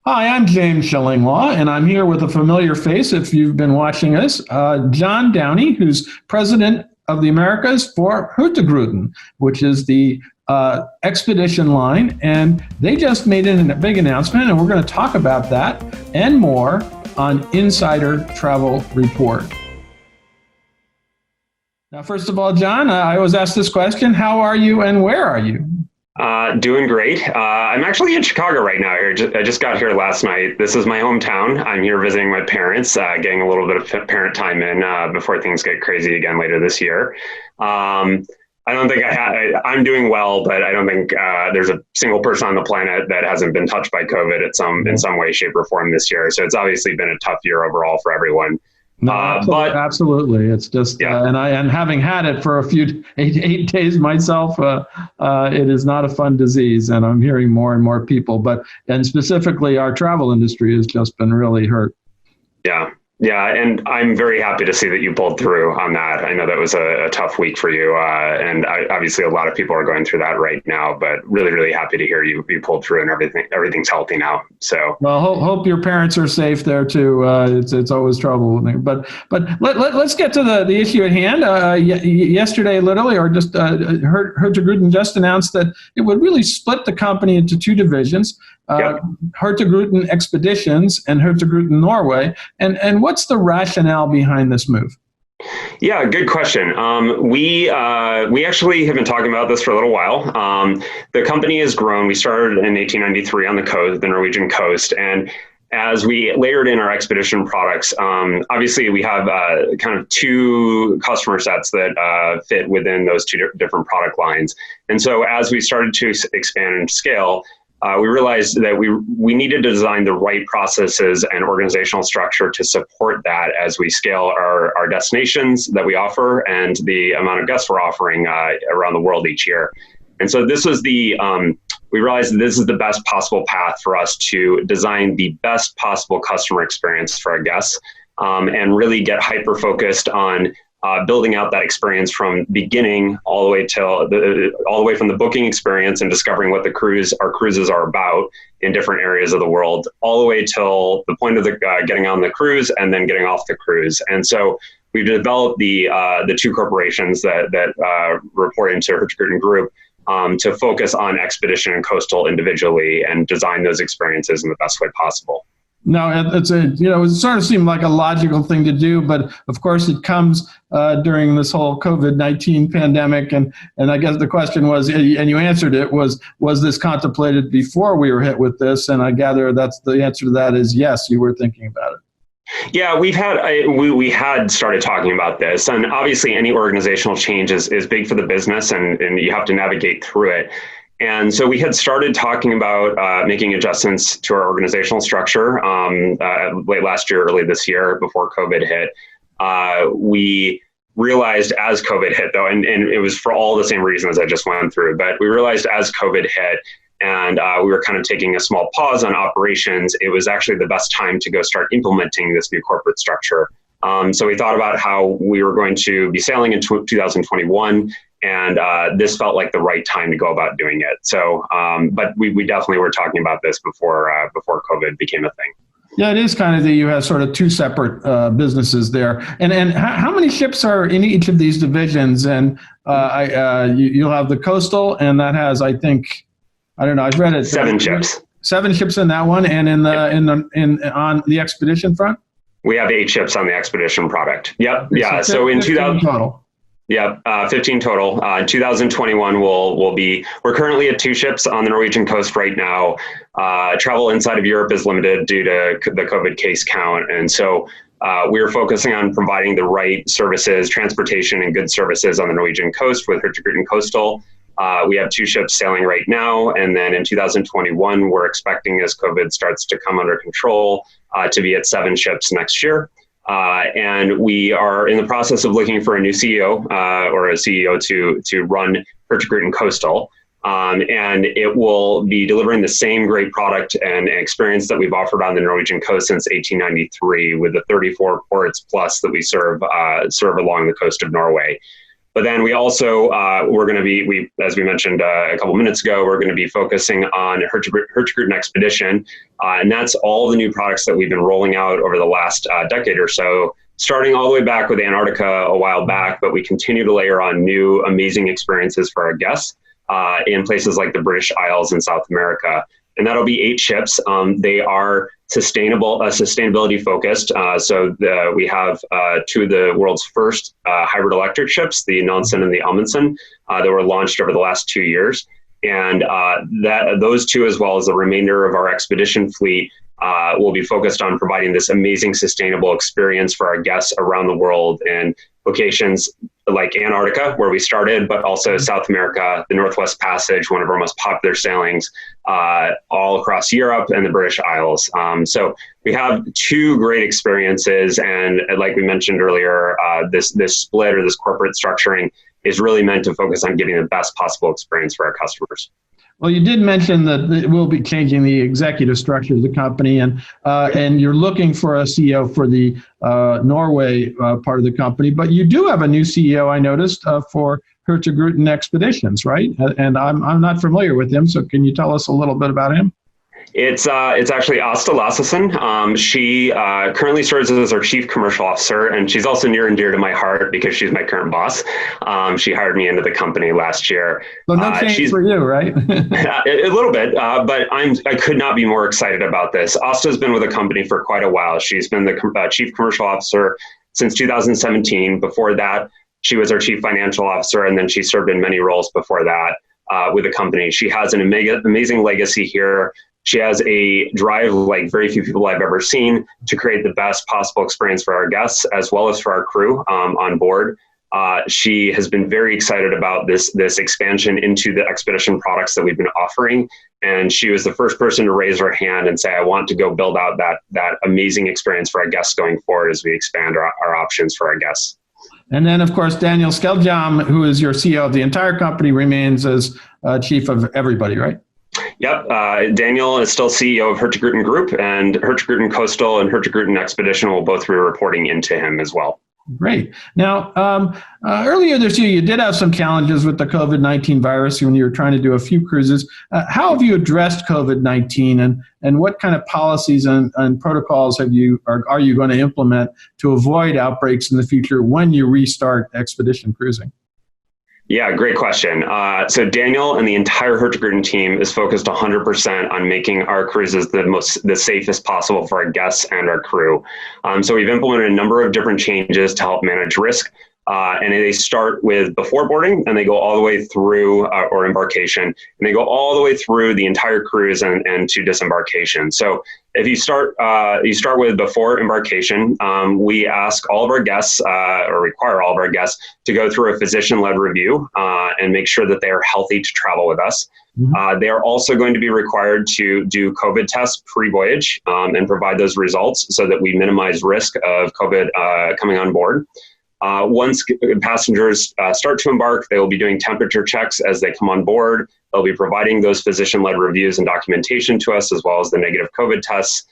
Hi, I'm James Shillinglaw, and I'm here with a familiar face if you've been watching us, John Downey, who's president of the Americas for Hurtigruten, which is the expedition line. And they just made a big announcement, and we're going to talk about that and more on Insider Travel Report. Now, first of all, John, I always ask this question: how are you and where are you? Doing great. I'm actually in Chicago right now. I just got here last night. This is my hometown. I'm here visiting my parents, getting a little bit of parent time in before things get crazy again later this year. I don't think I'm doing well, but I don't think there's a single person on the planet that hasn't been touched by COVID in some way, shape, or form this year. So it's obviously been a tough year overall for everyone. No, absolutely. It's just, yeah. And having had it for eight days myself, it is not a fun disease, and I'm hearing more and more people. And specifically, our travel industry has just been really hurt. Yeah, and I'm very happy to see that you pulled through on that. I know that was a tough week for you, and obviously a lot of people are going through that right now. But really, really happy to hear you pulled through and everything's healthy now. So well, hope your parents are safe there too. It's always trouble, but let's get to the issue at hand. Yesterday, literally, or just Hurtigruten just announced that it would really split the company into two divisions. Yep. Hurtigruten Expeditions and Hurtigruten Norway. And what's the rationale behind this move? Yeah, good question. We actually have been talking about this for a little while. The company has grown. We started in 1893 on the Norwegian coast, and as we layered in our expedition products, obviously we have kind of two customer sets that fit within those two different product lines. And so as we started to expand and scale, we realized that we needed to design the right processes and organizational structure to support that as we scale our destinations that we offer and the amount of guests we're offering around the world each year. And so we realized that this is the best possible path for us to design the best possible customer experience for our guests, and really get hyper-focused on building out that experience from beginning all the way from the booking experience and discovering what our cruises are about in different areas of the world, all the way till the point of getting on the cruise and then getting off the cruise. And so we've developed the two corporations that report into Hurtigruten Group to focus on expedition and coastal individually and design those experiences in the best way possible. No, it sort of seemed like a logical thing to do, but of course it comes during this whole COVID-19 pandemic, and I guess the question was, and you answered it, was this contemplated before we were hit with this? And I gather that's the answer to that is yes, you were thinking about it. Yeah, we had started talking about this, and obviously any organizational change is big for the business, and you have to navigate through it. And so we had started talking about making adjustments to our organizational structure late last year, early this year, before COVID hit. We realized as COVID hit, though, and it was for all the same reasons I just went through, but we realized as COVID hit and we were kind of taking a small pause on operations, it was actually the best time to go start implementing this new corporate structure. So we thought about how we were going to be sailing in 2021. And this felt like the right time to go about doing it. So, but we definitely were talking about this before COVID became a thing. Yeah, it is kind of you have sort of two separate businesses there. And how many ships are in each of these divisions? And you'll have the coastal, and that has, I think, I don't know, I've read it. 7 ships. 7 ships in that one, and on the expedition front. We have 8 ships on the expedition product. Yep. Yeah. So in 2000 total. Yeah, 15 total. 2021 we're currently at 2 ships on the Norwegian coast right now. Travel inside of Europe is limited due to the COVID case count. And so we're focusing on providing the right services, transportation and goods services on the Norwegian coast with Hurtigruten Coastal. We have 2 ships sailing right now. And then in 2021, we're expecting, as COVID starts to come under control, to be at 7 ships next year. And we are in the process of looking for a new CEO or a CEO to run Hurtigruten Coastal. And it will be delivering the same great product and experience that we've offered on the Norwegian coast since 1893 with the 34 ports plus that we serve along the coast of Norway. But then we also, we're going to be, as we mentioned a couple minutes ago, we're going to be focusing on Hurtigruten Expedition. And that's all the new products that we've been rolling out over the last decade or so, starting all the way back with Antarctica a while back, but we continue to layer on new amazing experiences for our guests in places like the British Isles and South America. And that'll be 8 ships. They are sustainability focused. So we have 2 of the world's first hybrid electric ships, the Nansen and the Amundsen, that were launched over the last 2 years. And those 2, as well as the remainder of our expedition fleet, will be focused on providing this amazing sustainable experience for our guests around the world in locations like Antarctica, where we started, but also South America, the Northwest Passage, one of our most popular sailings, all across Europe and the British Isles. So we have 2 great experiences. And like we mentioned earlier, this split or this corporate structuring is really meant to focus on giving the best possible experience for our customers. Well, you did mention that we'll be changing the executive structure of the company, and you're looking for a CEO for the Norway part of the company. But you do have a new CEO, I noticed, for Hurtigruten Expeditions, right? And I'm not familiar with him, so can you tell us a little bit about him? It's actually Asta Lassesen. She currently serves as our Chief Commercial Officer, and she's also near and dear to my heart because she's my current boss. She hired me into the company last year. So no change for you, right? A little bit, but I could not be more excited about this. Asta's been with the company for quite a while. She's been the Chief Commercial Officer since 2017. Before that, she was our Chief Financial Officer, and then she served in many roles before that with the company. She has an amazing legacy here. She has a drive like very few people I've ever seen to create the best possible experience for our guests as well as for our crew on board. She has been very excited about this expansion into the expedition products that we've been offering. And she was the first person to raise her hand and say, I want to go build out that amazing experience for our guests going forward as we expand our options for our guests. And then, of course, Daniel Skeljam, who is your CEO of the entire company, remains as chief of everybody, right? Yep. Daniel is still CEO of Hurtigruten Group, and Hurtigruten Coastal and Hurtigruten Expedition will both be reporting into him as well. Great. Now, earlier this year, you did have some challenges with the COVID-19 virus when you were trying to do a few cruises. How have you addressed COVID-19, and what kind of policies and protocols are you going to implement to avoid outbreaks in the future when you restart expedition cruising? Yeah, great question. So Daniel and the entire Hurtigruten team is focused 100% on making our cruises the safest possible for our guests and our crew. So we've implemented a number of different changes to help manage risk. And they start with before boarding, and they go all the way through or embarkation, and they go all the way through the entire cruise and to disembarkation. So if you start with before embarkation, we ask all of our guests or require all of our guests to go through a physician-led review and make sure that they are healthy to travel with us. Mm-hmm. They are also going to be required to do COVID tests pre-voyage and provide those results so that we minimize risk of COVID coming on board. Once passengers start to embark, they will be doing temperature checks as they come on board. They'll be providing those physician-led reviews and documentation to us, as well as the negative COVID tests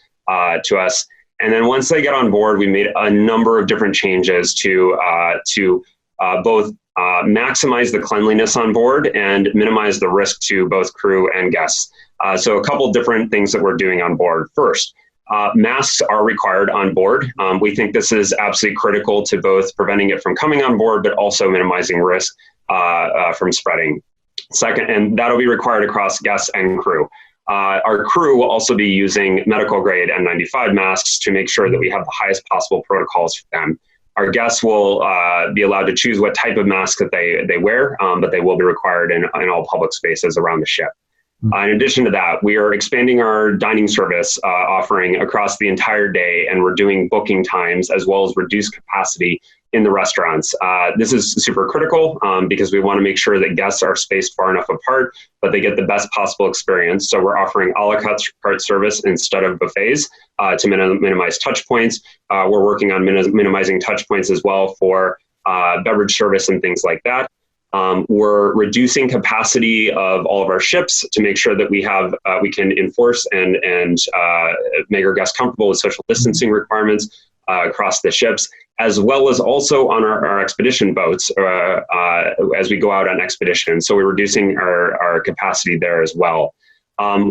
to us. And then once they get on board, we made a number of different changes to both maximize the cleanliness on board and minimize the risk to both crew and guests. So a couple different things that we're doing on board. First, masks are required on board. We think this is absolutely critical to both preventing it from coming on board, but also minimizing risk from spreading. Second, and that'll be required across guests and crew. Our crew will also be using medical grade N95 masks to make sure that we have the highest possible protocols for them. Our guests will be allowed to choose what type of mask that they wear, but they will be required in all public spaces around the ship. In addition to that, we are expanding our dining service offering across the entire day, and we're doing booking times as well as reduced capacity in the restaurants. This is super critical because we want to make sure that guests are spaced far enough apart, but they get the best possible experience. So we're offering a la carte service instead of buffets to minimize touch points. We're working on minimizing touch points as well for beverage service and things like that. We're reducing capacity of all of our ships to make sure that we can enforce and make our guests comfortable with social distancing requirements across the ships, as well as also on our expedition boats as we go out on expedition. So we're reducing our capacity there as well.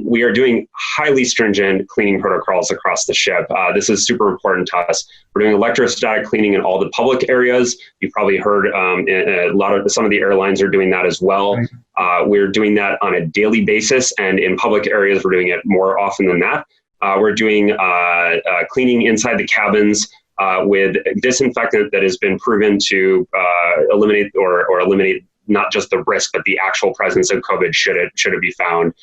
We are doing highly stringent cleaning protocols across the ship. This is super important to us. We're doing electrostatic cleaning in all the public areas. You've probably heard some of the airlines are doing that as well. Right. We're doing that on a daily basis, and in public areas, we're doing it more often than that. We're doing cleaning inside the cabins with disinfectant that has been proven to eliminate not just the risk, but the actual presence of COVID should it be found.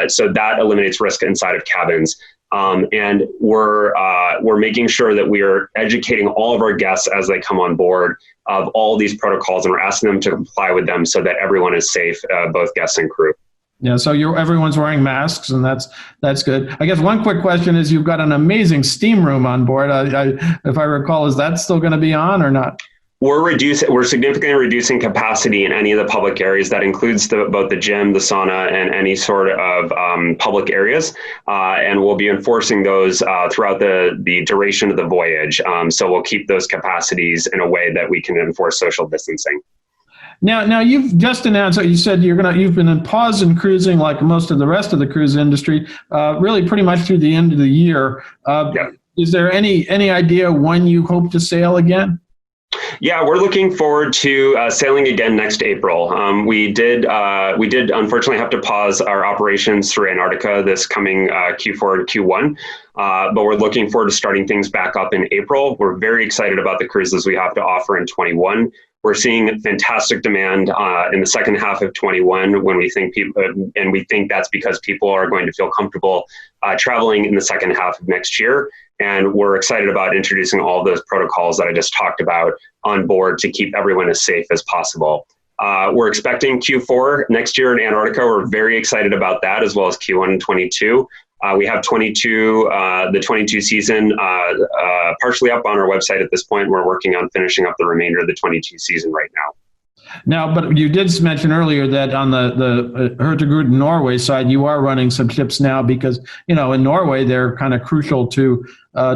So that eliminates risk inside of cabins. And we're making sure that we are educating all of our guests as they come on board of all these protocols, and we're asking them to comply with them so that everyone is safe, both guests and crew. Yeah, so everyone's wearing masks, and that's good. I guess one quick question is, you've got an amazing steam room on board. If I recall, is that still going to be on or not? We're significantly reducing capacity in any of the public areas. That includes both the gym, the sauna, and any sort of public areas. And we'll be enforcing those throughout the duration of the voyage. So we'll keep those capacities in a way that we can enforce social distancing. Now you've just announced that you said you've been in pause in cruising like most of the rest of the cruise industry, really pretty much through the end of the year. Yep. Is there any idea when you hope to sail again? Yeah, we're looking forward to sailing again next April. We did unfortunately have to pause our operations through Antarctica this coming Q4 and Q1, but we're looking forward to starting things back up in April. We're very excited about the cruises we have to offer in 21. We're seeing fantastic demand in the second half of 21 when we think we think that's because people are going to feel comfortable traveling in the second half of next year. And we're excited about introducing all those protocols that I just talked about on board to keep everyone as safe as possible. We're expecting Q4 next year in Antarctica. We're very excited about that, as well as Q1 and 22. We have the 22 season partially up on our website at this point. We're working on finishing up the remainder of the 22 season right now. Now, but you did mention earlier that on the Hurtigruten Norway side, you are running some ships now because, in Norway, they're kind of crucial to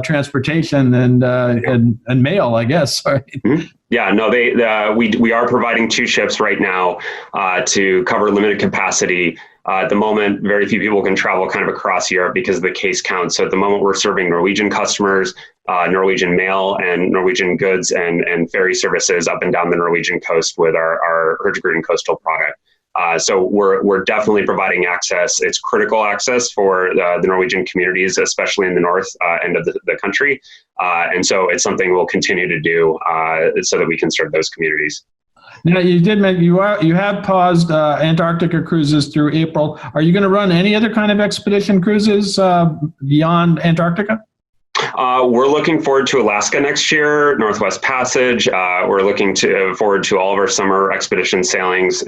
transportation and mail, I guess. Right? Mm-hmm. Yeah, no, we are providing 2 ships right now to cover limited capacity. At the moment, very few people can travel kind of across Europe because of the case count. So at the moment, we're serving Norwegian customers, Norwegian mail and Norwegian goods and ferry services up and down the Norwegian coast with our Hurtigruten coastal product. So we're definitely providing access. It's critical access for the Norwegian communities, especially in the north end of the country. And so it's something we'll continue to do so that we can serve those communities. Now, you did mention you have paused Antarctica cruises through April. Are you going to run any other kind of expedition cruises beyond Antarctica? We're looking forward to Alaska next year, Northwest Passage. We're looking forward to all of our summer expedition sailings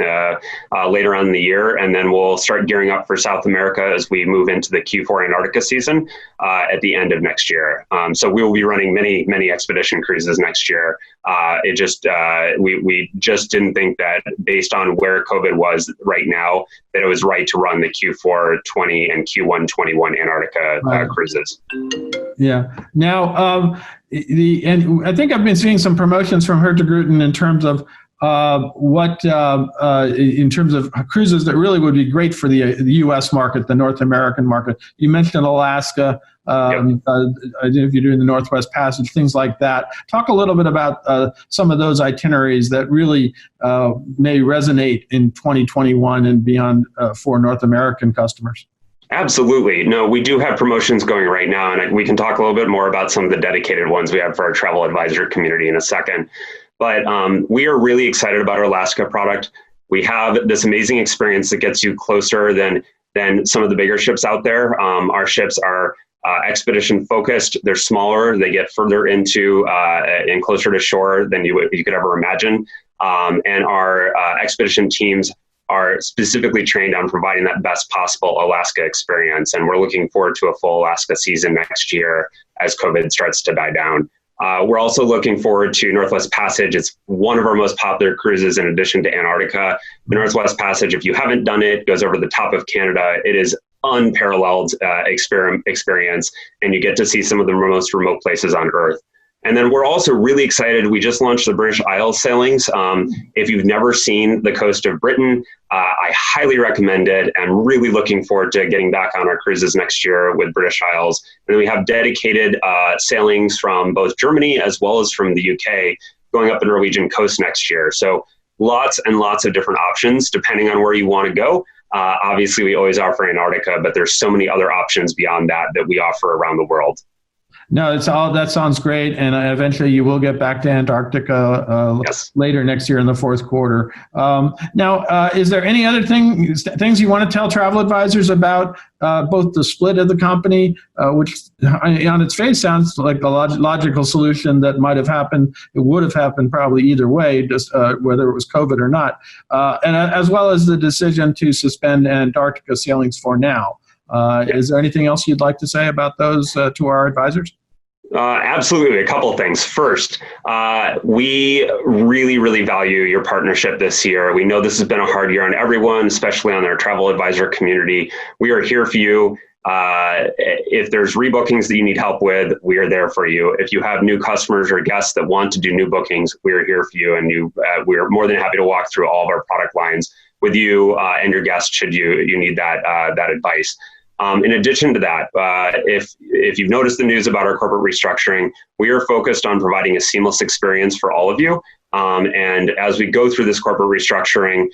later on in the year, and then we'll start gearing up for South America as we move into the Q4 Antarctica season at the end of next year. So we will be running many expedition cruises next year. We just didn't think that based on where COVID was right now, that it was right to run the Q4 20 and Q1 21 Antarctica cruises. Yeah. Now, and I think I've been seeing some promotions from Hurtigruten in terms of in terms of cruises that really would be great for the U.S. market, the North American market. You mentioned Alaska. Yep. If you're doing the Northwest Passage, things like that. Talk a little bit about some of those itineraries that really may resonate in 2021 and beyond for North American customers. Absolutely. No, we do have promotions going right now, and we can talk a little bit more about some of the dedicated ones we have for our travel advisor community in a second. But we are really excited about our Alaska product. We have this amazing experience that gets you closer than some of the bigger ships out there. Our ships are expedition focused. They're smaller. They get further into and closer to shore than you could ever imagine. And our expedition teams are specifically trained on providing that best possible Alaska experience. And we're looking forward to a full Alaska season next year as COVID starts to die down. We're also looking forward to Northwest Passage. It's one of our most popular cruises in addition to Antarctica. The Northwest Passage, if you haven't done it, goes over the top of Canada. It is unparalleled experience, and you get to see some of the most remote places on Earth. And then we're also really excited. We just launched the British Isles sailings. If you've never seen the coast of Britain, I highly recommend it, and really looking forward to getting back on our cruises next year with British Isles. And then we have dedicated sailings from both Germany as well as from the UK going up the Norwegian coast next year. So lots and lots of different options depending on where you want to go. Obviously, we always offer Antarctica, but there's so many other options beyond that we offer around the world. No, that sounds great. And eventually you will get back to Antarctica Yes. later next year in the fourth quarter. Now, is there any other things you want to tell travel advisors about both the split of the company, which on its face sounds like a logical solution that might have happened. It would have happened probably either way, just whether it was COVID or not, and as well as the decision to suspend Antarctica sailings for now. Is there anything else you'd like to say about those to our advisors? Absolutely. A couple of things. First, we really, really value your partnership this year. We know this has been a hard year on everyone, especially on our travel advisor community. We are here for you. If there's rebookings that you need help with, we are there for you. If you have new customers or guests that want to do new bookings, we are here for you. And we are more than happy to walk through all of our product lines with you and your guests should you need that advice. In addition to that, if you've noticed the news about our corporate restructuring, we are focused on providing a seamless experience for all of you. And as we go through this corporate restructuring,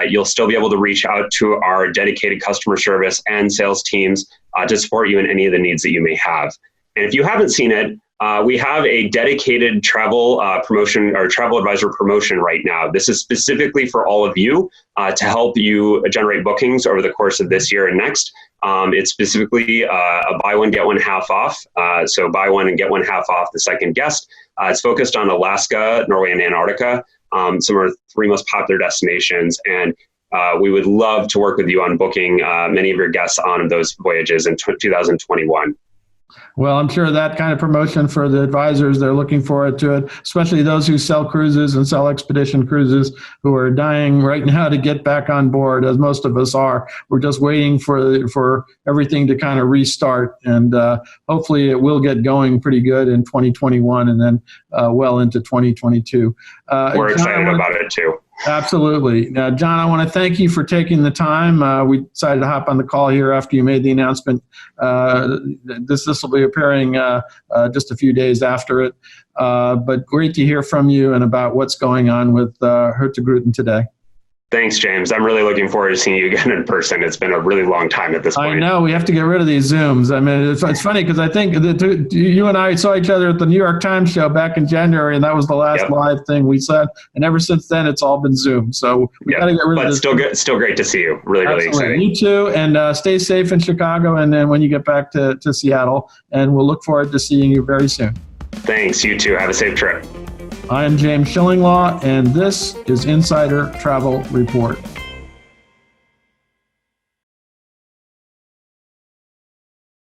you'll still be able to reach out to our dedicated customer service and sales teams to support you in any of the needs that you may have. And if you haven't seen it, we have a dedicated travel promotion or travel advisor promotion right now. This is specifically for all of you to help you generate bookings over the course of this year and next. It's specifically a buy one, get one half off. So buy one and get one half off the second guest. It's focused on Alaska, Norway, and Antarctica, some of our three most popular destinations. And we would love to work with you on booking many of your guests on those voyages in 2021. Well, I'm sure that kind of promotion for the advisors, they're looking forward to it, especially those who sell cruises and sell expedition cruises who are dying right now to get back on board, as most of us are. We're just waiting for everything to kind of restart, and hopefully it will get going pretty good in 2021 and then well into 2022. We're excited about it too. Absolutely. Now, John, I want to thank you for taking the time. We decided to hop on the call here after you made the announcement. This will be appearing just a few days after it. But great to hear from you and about what's going on with Hurtigruten today. Thanks, James. I'm really looking forward to seeing you again in person. It's been a really long time at this point. I know. We have to get rid of these Zooms. I mean, it's funny because I think you and I saw each other at the New York Times show back in January, and that was the last live thing we said. And ever since then, it's all been Zoom. So we got to get rid of this. But still great to see you. Really, really exciting. You too. And stay safe in Chicago and then when you get back to Seattle. And we'll look forward to seeing you very soon. Thanks. You too. Have a safe trip. I am James Shillinglaw, and this is Insider Travel Report.